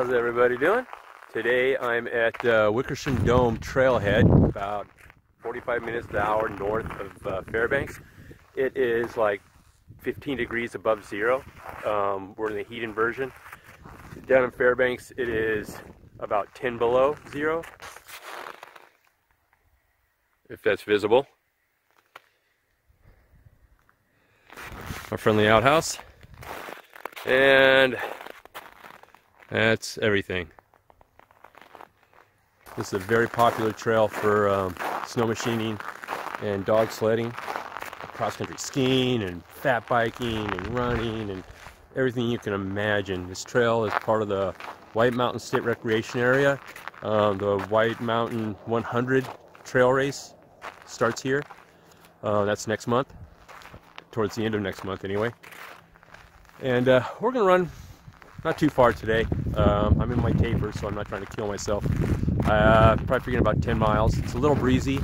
How's everybody doing? Today I'm at Wickersham Dome trailhead, about 45 minutes to an hour north of Fairbanks. It is like 15 degrees above zero. We're in the heat inversion. Down in Fairbanks it is about 10 below zero, if that's visible. Our friendly outhouse, and that's everything. This is a very popular trail for snow machining and dog sledding, cross-country skiing and fat biking and running and everything you can imagine. This trail is part of the White Mountain State Recreation Area. The White Mountain 100 trail race starts here. That's next month, towards the end of next month anyway. And we're gonna run not too far today. I'm in my taper, so I'm not trying to kill myself. Probably figuring about 10 miles. It's a little breezy.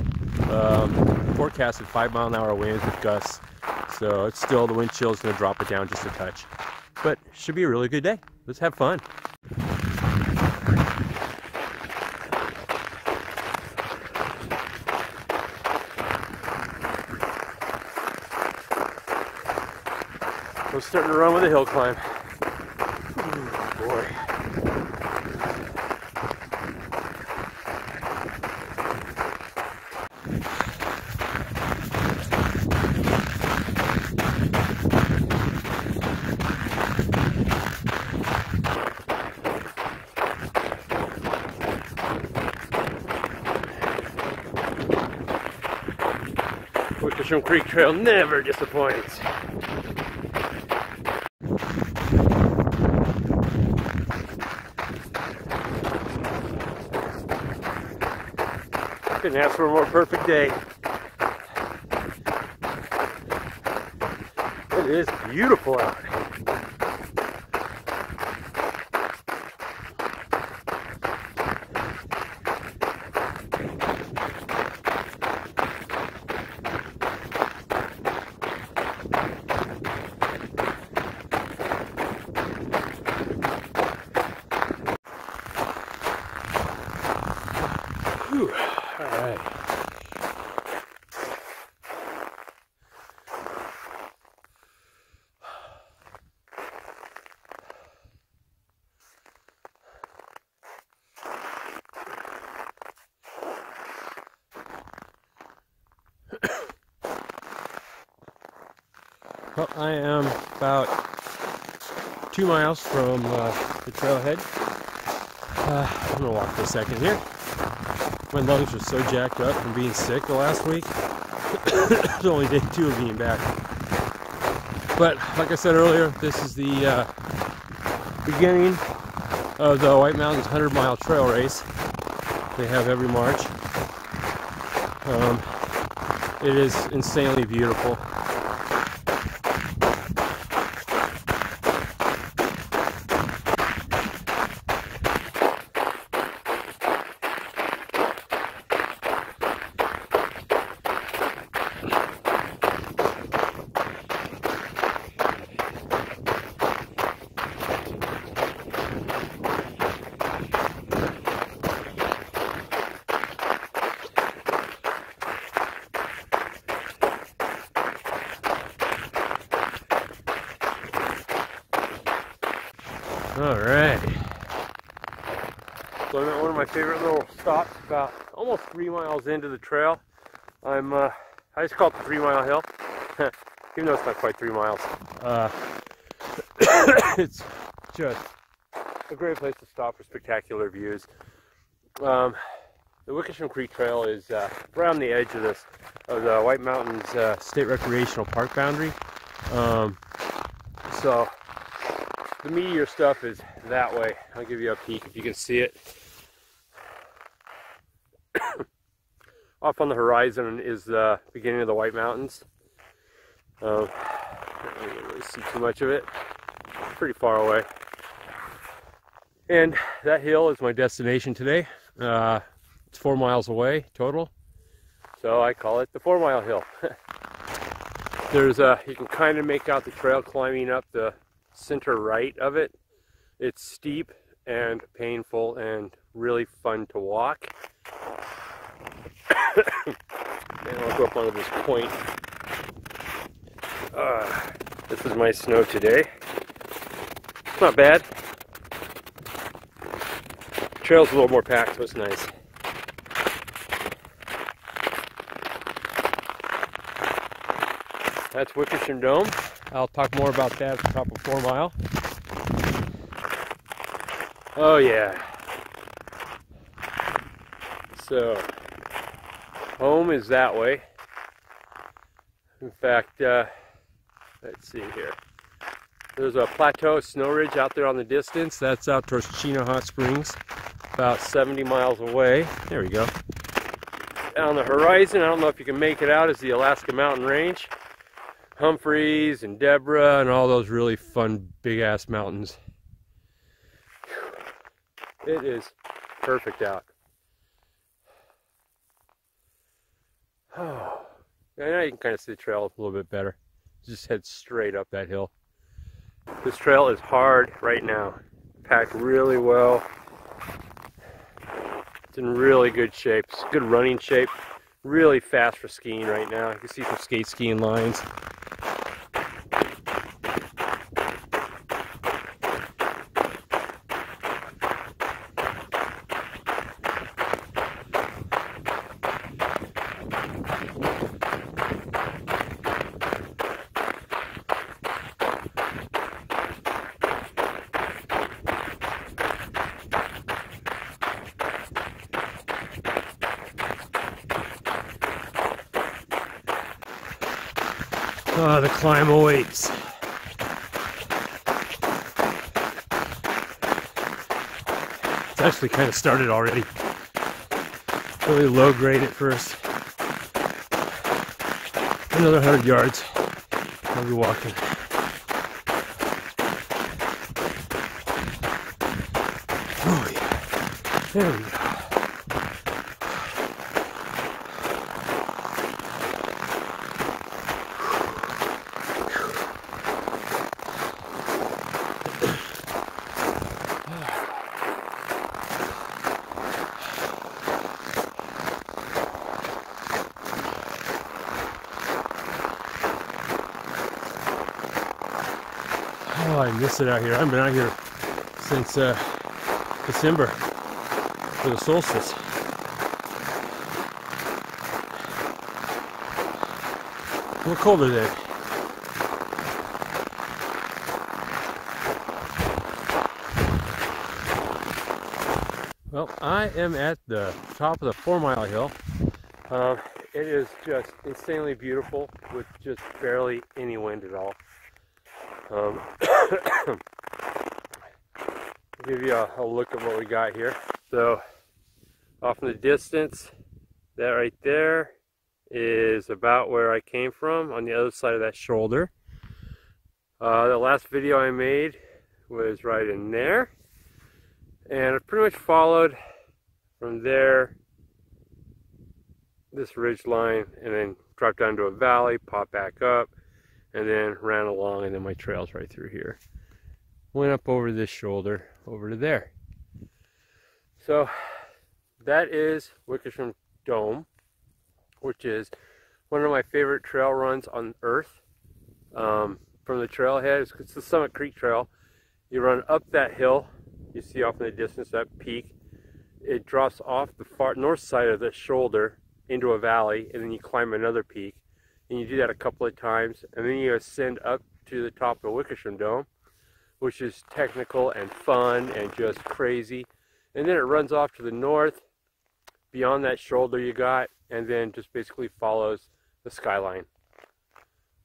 Forecasted 5-mile-an-hour winds with gusts, so it's still, the wind chill is going to drop it down just a touch. But should be a really good day. Let's have fun. We're starting to run with a hill climb. Ooh, boy. Wickersham Creek Trail never disappoints. Couldn't ask for a more perfect day. It is beautiful out. Whew. All right. Well, I am about 2 miles from the trailhead. I'm gonna walk for a second here. My lungs are so jacked up from being sick the last week. It's only day 2 of being back. But like I said earlier, this is the beginning of the White Mountains 100-mile trail race they have every March. It is insanely beautiful. Alright, so I'm at one of my favorite little stops, about almost 3 miles into the trail. I just call it the 3-mile hill, even though it's not quite 3 miles. It's just a great place to stop for spectacular views. The Wickersham Creek Trail is right on the edge of the White Mountains State Recreational Park boundary. So the meatier stuff is that way. I'll give you a peek if you can see it. Off on the horizon is the beginning of the White Mountains. I can't really see too much of it. Pretty far away. And that hill is my destination today. It's 4 miles away total. So I call it the 4-mile hill. There's you can kind of make out the trail climbing up the center right of it. It's steep and painful and really fun to walk. And I'll go up onto this point. This is my snow today. It's not bad. Trail's a little more packed, so it's nice. That's Wickersham Dome. I'll talk more about that at the top of 4 Mile. Oh yeah. So, home is that way. In fact, let's see here. There's a plateau snow ridge out there on the distance. That's out towards Chino Hot Springs, about 70 miles away. There we go. On the horizon, I don't know if you can make it out, is the Alaska Mountain Range. Humphreys and Deborah and all those really fun big ass mountains. It is perfect out. Oh, now you can kind of see the trail a little bit better. Just head straight up that hill. This trail is hard right now. Packed really well. It's in really good shape. It's good running shape. Really fast for skiing right now. You can see some skate skiing lines. Oh, the climb awaits. It's actually kind of started already. Really low grade at first. Another 100 yards. I'll be walking. Oh yeah. There we go. Oh, I miss it out here. I haven't been out here since December for the solstice. A little colder then. Well, I am at the top of the 4 Mile hill. It is just insanely beautiful with just barely any wind at all. I'll give you a look at what we got here. So, off in the distance, that right there is about where I came from on the other side of that shoulder. The last video I made was right in there, and I pretty much followed from there, this ridge line, and then dropped down to a valley, popped back up, and then ran along, and then my trail's right through here. Went up over this shoulder, over to there. So that is Wickersham Dome, which is one of my favorite trail runs on earth. From the trailhead, it's the Summit Creek Trail. You run up that hill, you see off in the distance that peak. It drops off the far north side of the shoulder into a valley, and then you climb another peak. And you do that a couple of times, and then you ascend up to the top of the Wickersham Dome, which is technical and fun and just crazy. And then it runs off to the north, beyond that shoulder you got, and then just basically follows the skyline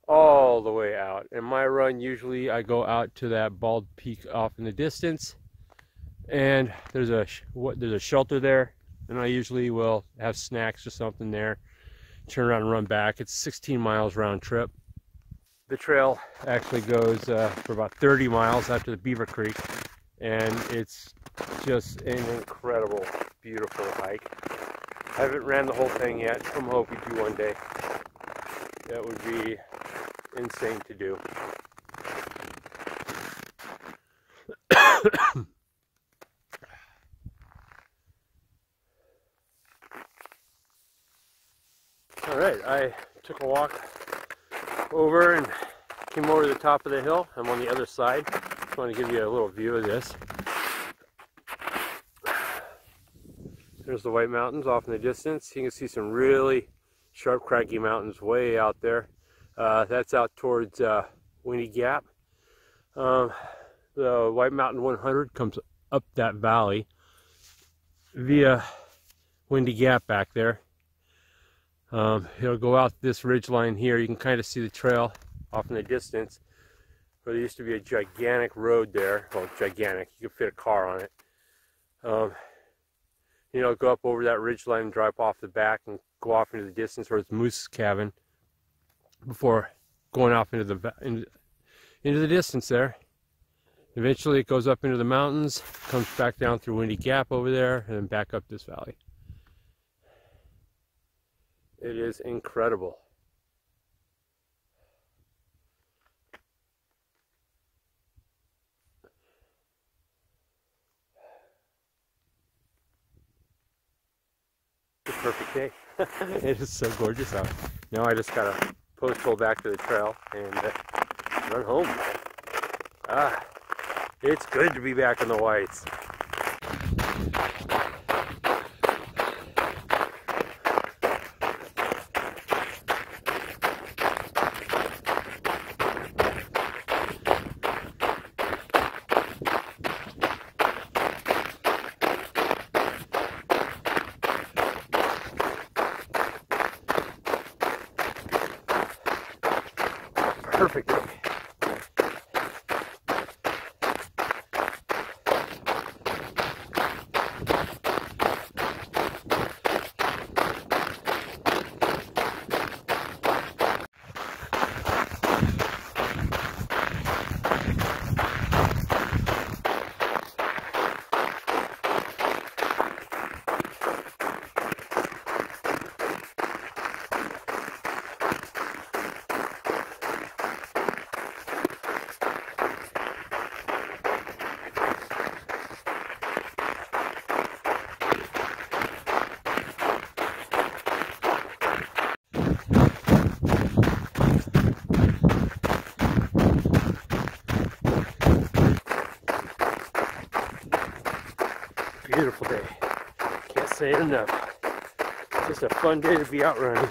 all the way out. And my run, usually I go out to that bald peak off in the distance, and there's a shelter there, and I usually will have snacks or something there. Turn around and run back. It's 16 miles round trip. The trail actually goes for about 30 miles after the Beaver Creek, and it's just an incredible, beautiful hike. I haven't ran the whole thing yet. I'm hoping to one day. That would be insane to do. Alright, I took a walk over and came over to the top of the hill. I'm on the other side. Just want to give you a little view of this. There's the White Mountains off in the distance. You can see some really sharp, craggy mountains way out there. That's out towards Windy Gap. The White Mountain 100 comes up that valley via Windy Gap back there. It'll go out this ridge line here. You can kind of see the trail off in the distance. But there used to be a gigantic road there. Well, gigantic. You could fit a car on it. You know, go up over that ridge line and drive off the back and go off into the distance where it's Moose Cabin before going off into the distance there. Eventually it goes up into the mountains, comes back down through Windy Gap over there, and then back up this valley. It is incredible. It's a perfect day. It is so gorgeous out. Now I just gotta post hole back to the trail and run home. It's good to be back in the whites. Perfect day. Beautiful day. Can't say it enough. Just a fun day to be out running.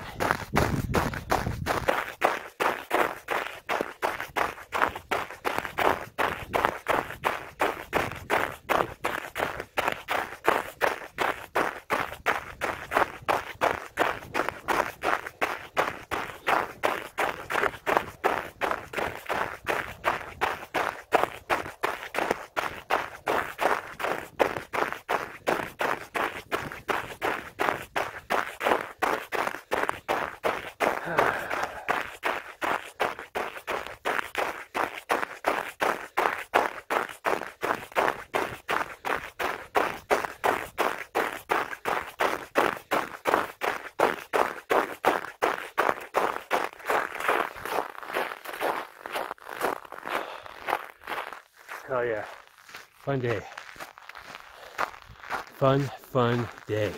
Oh yeah, fun day. Fun day.